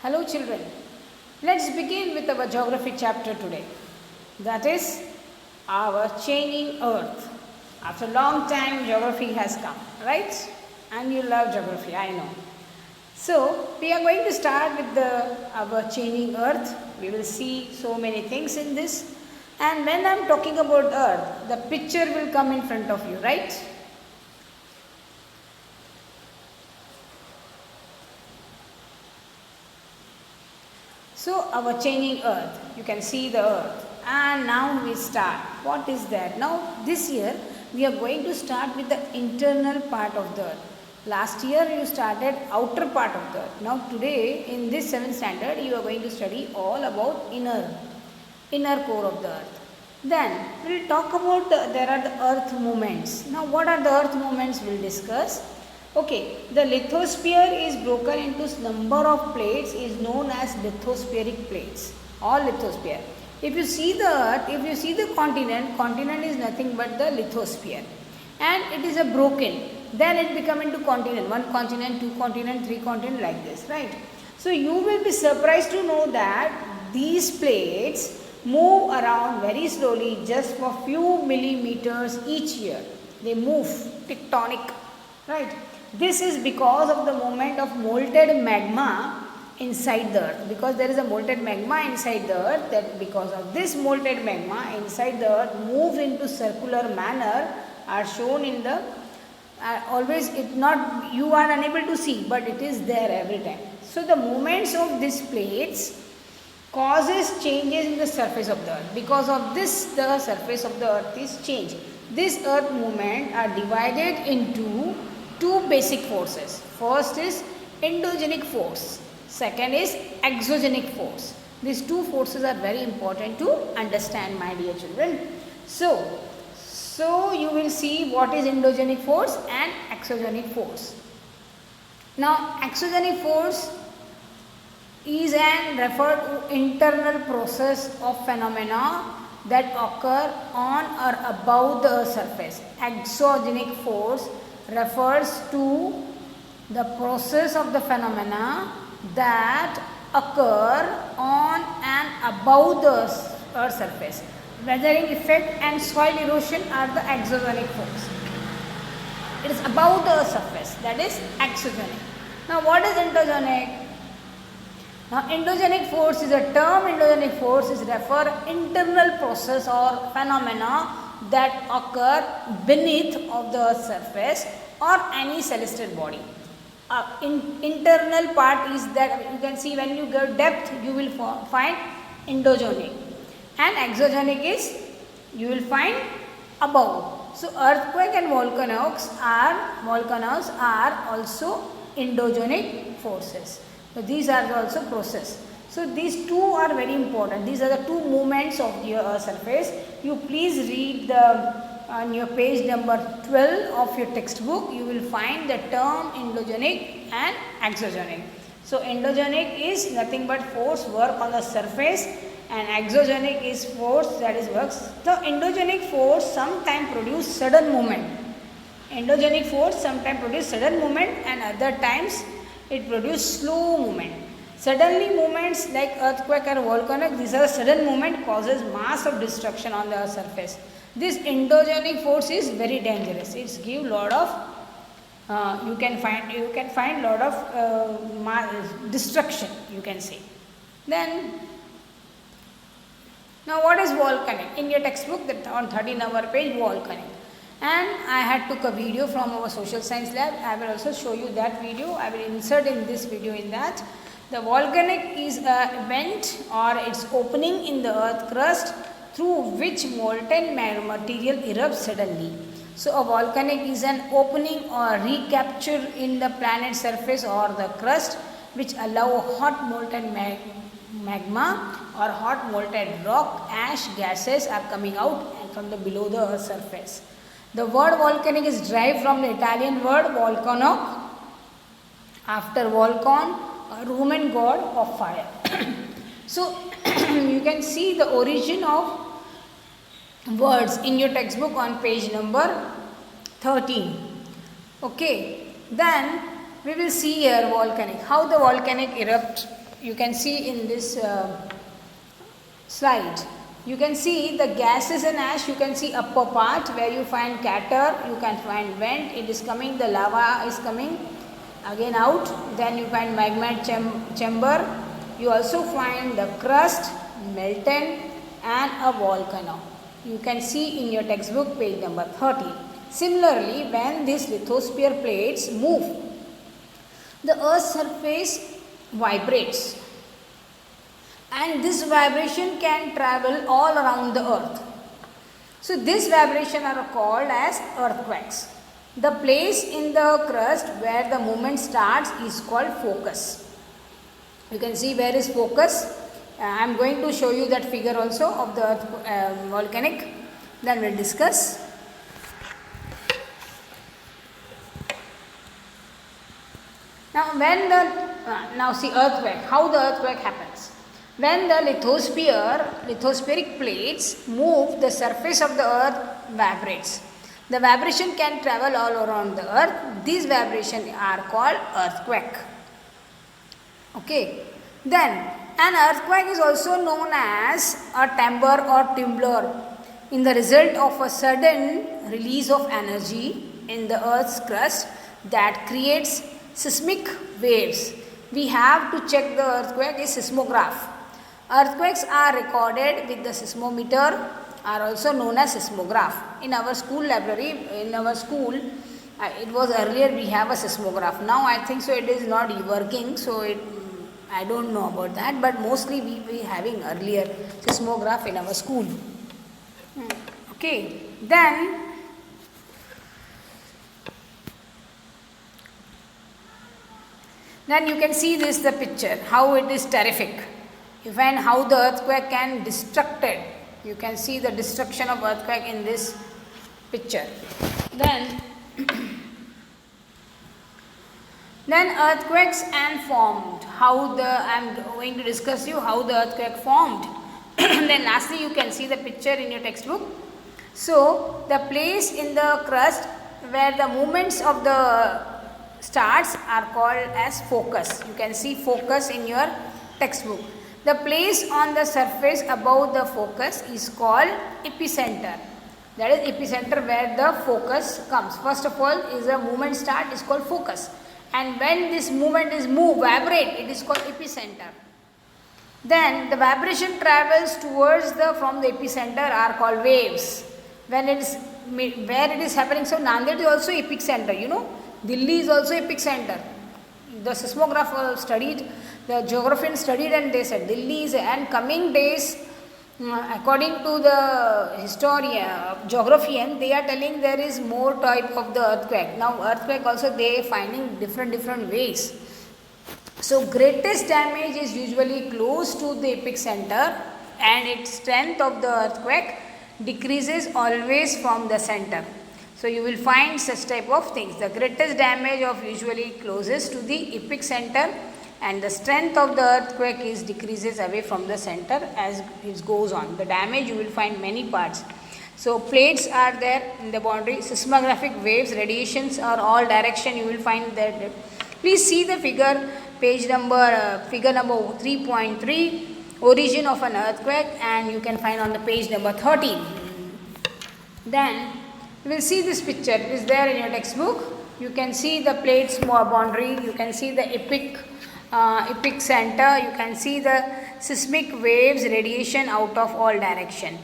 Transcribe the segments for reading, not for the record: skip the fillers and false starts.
Hello children, let's begin with our geography chapter today. That is our changing earth. After a long time geography has come, right? And you love geography, I know. So we are going to start with our changing earth. We will see so many things in this. And when I am talking about earth, the picture will come in front of you, right? So our changing earth, you can see the earth, and now we start. What is that? Now this year we are going to start with the internal part of the earth. Last year you started outer part of the earth. Now today in this 7th standard you are going to study all about inner core of the earth. Then we will talk about there are the earth movements. Now what are the earth movements we will discuss. Okay, the lithosphere is broken into number of plates is known as lithospheric plates or lithosphere. If you see the earth, if you see the continent is nothing but the lithosphere and it is a broken, then it become into continent, 1 continent, 2 continent, 3 continent like this, right. So you will be surprised to know that these plates move around very slowly just for few millimeters each year. They move tectonic, right. This is because of the movement of molten magma inside the earth. Because there is a molten magma inside the earth, that because of this molten magma inside the earth moves into circular manner are shown in the always it not you are unable to see, but it is there every time. So the movements of these plates causes changes in the surface of the earth. Because of this the surface of the earth is changed. This earth movement are divided into two basic forces. First is endogenic force, second is exogenic force. These two forces are very important to understand, my dear children. So you will see what is endogenic force and exogenic force. Now exogenic force is an referred to internal process of phenomena that occur on or above the surface. Exogenic force refers to the process of the phenomena that occur on and above the earth surface. Weathering effect and soil erosion are the exogenic force. It is above the surface, that is exogenic. Now what is endogenic? Now endogenic force is a term. Endogenic force is refer internal process or phenomena that occur beneath of the surface or any celestial body. Internal part is that you can see when you go depth you will find endogenic, and exogenic is you will find above. So earthquake and volcanoes are also endogenic forces. So these are also process. So these two are very important. These are the two movements of the earth surface. You please read on your page number 12 of your textbook. You will find the term endogenic and exogenic. So endogenic is nothing but force work on the surface, and exogenic is force that is works. The endogenic force sometimes produce sudden movement. Endogenic force sometimes produce sudden movement, and other times it produce slow movement. Suddenly movements like earthquake or volcano, these are sudden movement causes mass of destruction on the surface. This endogenic force is very dangerous. It gives lot of you can find lot of destruction, you can say. Then now what is volcanic? In your textbook that on 13 number page, volcanic. And I had took a video from our social science lab. I will also show you that video. I will insert in this video in that. The volcanic is a vent or its opening in the earth crust through which molten material erupts suddenly. So a volcanic is an opening or recapture in the planet's surface or the crust which allow hot molten magma or hot molten rock ash gases are coming out from the below the earth surface. The word volcanic is derived from the Italian word volcano, after volcan, a Roman god of fire. So you can see the origin of words in your textbook on page number 13. Okay, then we will see here volcanic, how the volcanic erupt you can see in this slide. You can see the gases and ash. You can see upper part where you find crater, you can find vent, it is coming, the lava is coming again out. Then you find magma chamber. You also find the crust, molten, and a volcano. You can see in your textbook page number 30. Similarly, when these lithosphere plates move, the earth's surface vibrates, and this vibration can travel all around the earth. So this vibration are called as earthquakes. The place in the crust where the movement starts is called focus. You can see where is focus. I am going to show you that figure also of the volcanic. Then we will discuss. Now when the now see earthquake, how the earthquake happens. When the lithospheric plates move, the surface of the earth vibrates. The vibration can travel all around the earth. These vibrations are called earthquake. Okay. Then an earthquake is also known as a timber or tremor in the result of a sudden release of energy in the earth's crust that creates seismic waves. We have to check the earthquake is seismograph. Earthquakes are recorded with the seismometer, are also known as seismograph. In our school library, in our school, it was earlier we have a seismograph. Now I think so it is not working, so I don't know about that, but mostly we were having earlier seismograph in our school. Okay, then you can see this the picture, how it is terrific. You find how the earthquake can destruct it. You can see the destruction of earthquake in this picture. Then earthquakes and formed. I am going to discuss you how the earthquake formed. Then lastly you can see the picture in your textbook. So the place in the crust where the movements of the stars are called as focus. You can see focus in your textbook. The place on the surface above the focus is called epicenter. That is epicenter where the focus comes. First of all is a movement start is called focus. And when this movement is vibrate, it is called epicenter. Then the vibration travels towards from the epicenter are called waves. When it is where it is happening, so Nanded is also epicenter, you know. Delhi is also epicenter. The seismographer studied, the geographian studied, and they said Delhi is, and coming days, according to the geographian, they are telling there is more type of the earthquake. Now earthquake also they are finding different ways. So greatest damage is usually close to the epicenter, and its strength of the earthquake decreases always from the center. So you will find such type of things. The greatest damage of usually closest to the epicenter, and the strength of the earthquake is decreases away from the center as it goes on. The damage you will find many parts. So plates are there in the boundary. Seismographic waves, radiations are all direction. You will find that. Please see the figure, figure number 3.3, origin of an earthquake, and you can find on the page number 13. Then you will see this picture. It is there in your textbook. You can see the plates boundary. You can see the epicenter. You can see the seismic waves, radiation out of all direction.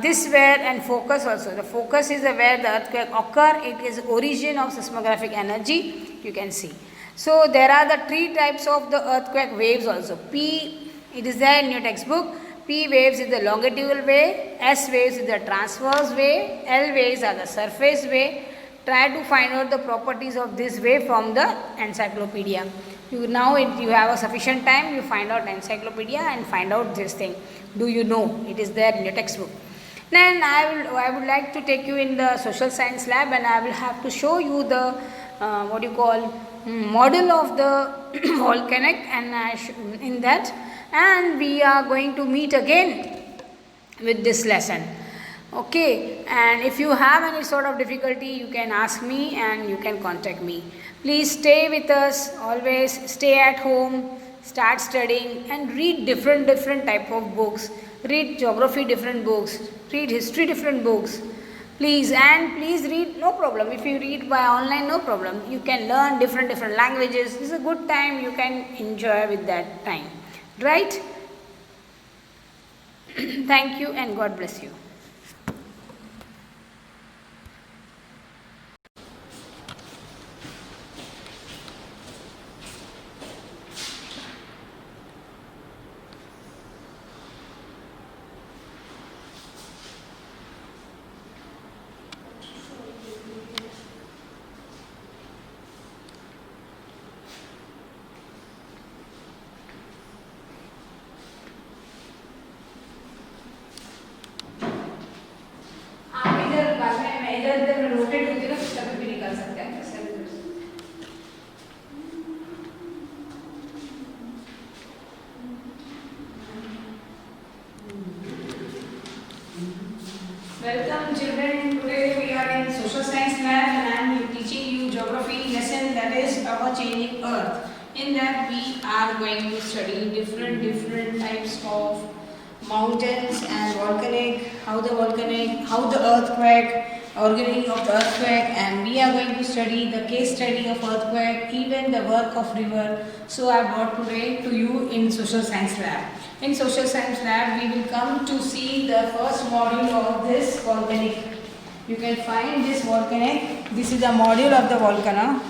This where and focus also. The focus is where the earthquake occur. It is origin of seismographic energy. You can see. So there are the three types of the earthquake waves also. P, it is there in your textbook. P waves is the longitudinal wave, S waves is the transverse wave, L waves are the surface wave. Try to find out the properties of this wave from the encyclopedia. You have a sufficient time, you find out encyclopedia and find out this thing. Do you know? It is there in your textbook. Then I would like to take you in the social science lab, and I will have to show you the model of the volcanic, and in that, and we are going to meet again with this lesson. Okay, and if you have any sort of difficulty, you can ask me and you can contact me. Please stay with us, always stay at home, start studying and read different type of books. Read geography different books, read history different books. Please, and please read, no problem. If you read by online, no problem. You can learn different languages. This is a good time, you can enjoy with that time. Right? Thank you and God bless you. इधर rotate होती है ना, कभी भी निकाल सकते हैं। Welcome children, today we are in social science lab and I am teaching you geography lesson, that is our changing earth. In that we are going to study different types of mountains and volcanic, how the earthquake, organic of the earthquake, and we are going to study the case study of earthquake, even the work of river. So I brought today to you in social science lab. In social science lab we will come to see the first module of this volcanic. You can find this volcanic. This is the module of the volcano.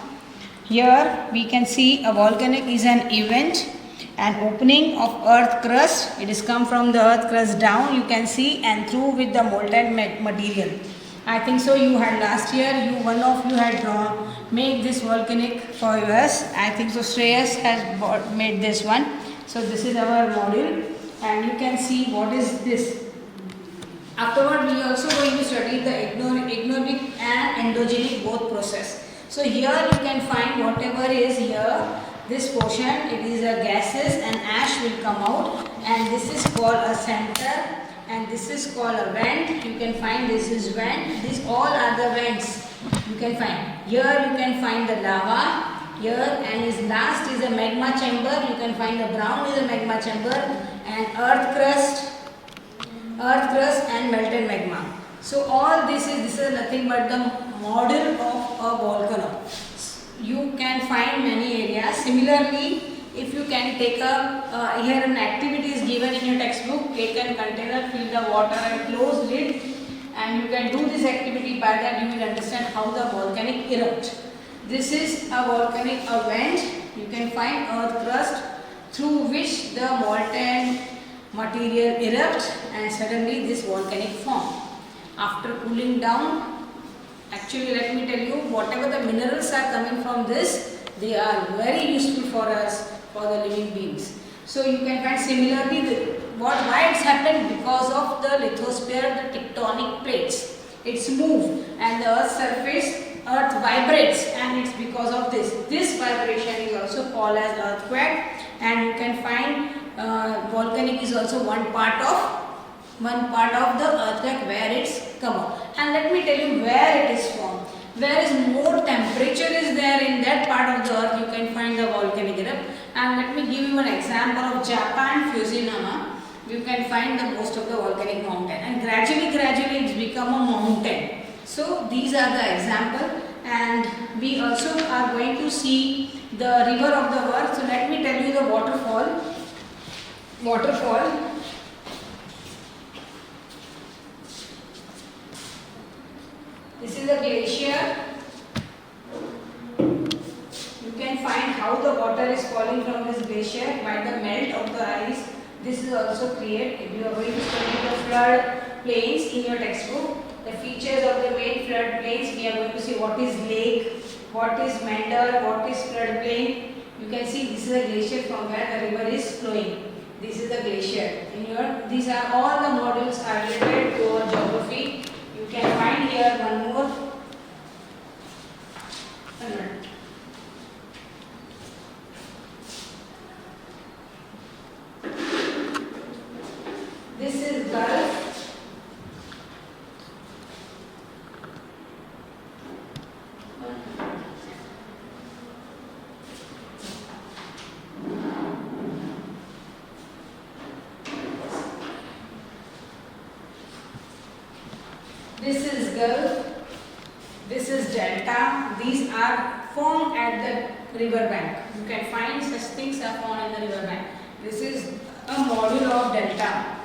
Here we can see a volcanic is an event, an opening of earth crust. It is come from the earth crust down, you can see, and through with the molten material. I think so you had last year, one of you had drawn, made this volcanic for us. I think so Shreyas has made this one. So this is our module and you can see what is this. Afterward we are also going to study the exogenic and endogenic both process. So here you can find whatever is here, this portion, it is a gases and ash will come out, and this is called a center and this is called a vent. You can find this is vent, these all are the vents you can find. Here you can find the lava, here, and his last is a magma chamber. You can find the brown is a magma chamber, and earth crust and melted magma. So all this is nothing but the model of a volcano. You can find many areas. Similarly, if you can take here an activity is given in your textbook, take a container, fill the water and close lid, and you can do this activity. By that you will understand how the volcanic erupt. This is a volcanic event. You can find earth crust through which the molten material erupts and suddenly this volcanic form. After cooling down, actually let me tell you, whatever the minerals are coming from this, they are very useful for us, for the living beings. So you can find similarly why it's happened, because of the lithosphere, the tectonic plates. It's moved and the earth's surface, earth vibrates, and it's because of this. This vibration is also called as earthquake, and you can find volcanic is also one part of the earthquake where it's come out. And let me tell you where it is formed. Where is more temperature is there, in that part of the earth you can find the volcanic erupt. And let me give you an example of Japan Fujiyama. You can find the most of the volcanic mountain, and gradually it's become a mountain. So these are the example, and we also are going to see the river of the earth. So let me tell you the waterfall. This is a glacier. You can find how the water is falling from this glacier by the melt of the ice. This is also created. If you are going to study the flood plains in your textbook, the features of the main flood plains, we are going to see what is lake, what is meander, what is flood plain. You can see this is a glacier from where the river is flowing. This is the glacier. These are all the modules are related to our geography. You can find here one more. This is Gulf. This is Gulf, this is Delta. These are formed at the river bank. You can find such things are found in the river bank. This is a module of Delta.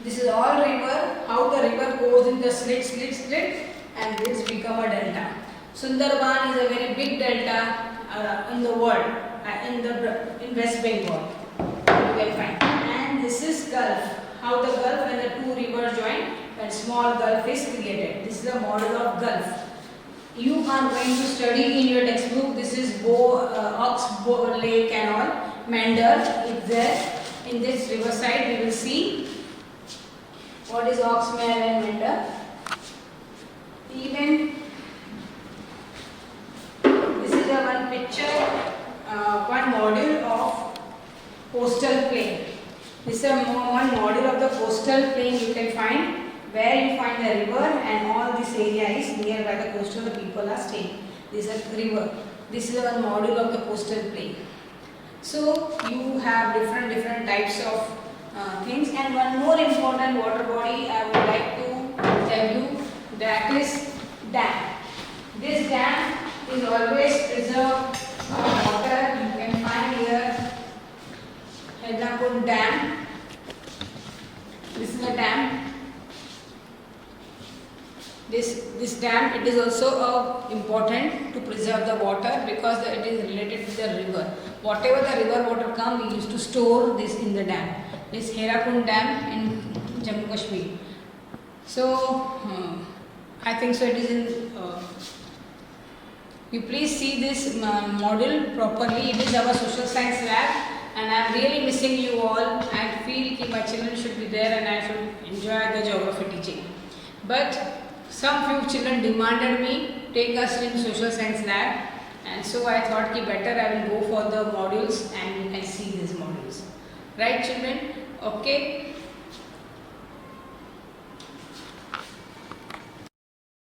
This is all river, how the river goes in the slit, and this become a delta. Sundarban is a very big delta in the world, in West Bengal. You can find. And this is Gulf, how the Gulf when the two rivers join, and small Gulf is created. This is the model of Gulf. You are going to study in your textbook. This is Ox Lake and all. Mandar is there. In this riverside, we will see what is Oxmare and Mandar. Even this is a one picture, one module of coastal plain. This is one module of the coastal plain you can find, where you find the river and all this area is nearby the coastal, the people are staying. This is a river. This is one module of the coastal plain. So you have different types of things, and one more important water body I would like to tell you, that is dam. This dam is always preserved water. You can find here Hednakund Dam. This is a dam. This dam, it is also important to preserve the water because it is related to the river. Whatever the river water come, we used to store this in the dam. This Hednakund Dam in Jammu Kashmir. So I think so it is in you please see this model properly. It is our social science lab, and I am really missing you all. I feel that my children should be there and I should enjoy the geography teaching. But some few children demanded me take us in social science lab, and so I thought ki better I will go for the modules and you can see these modules. Right children? Okay.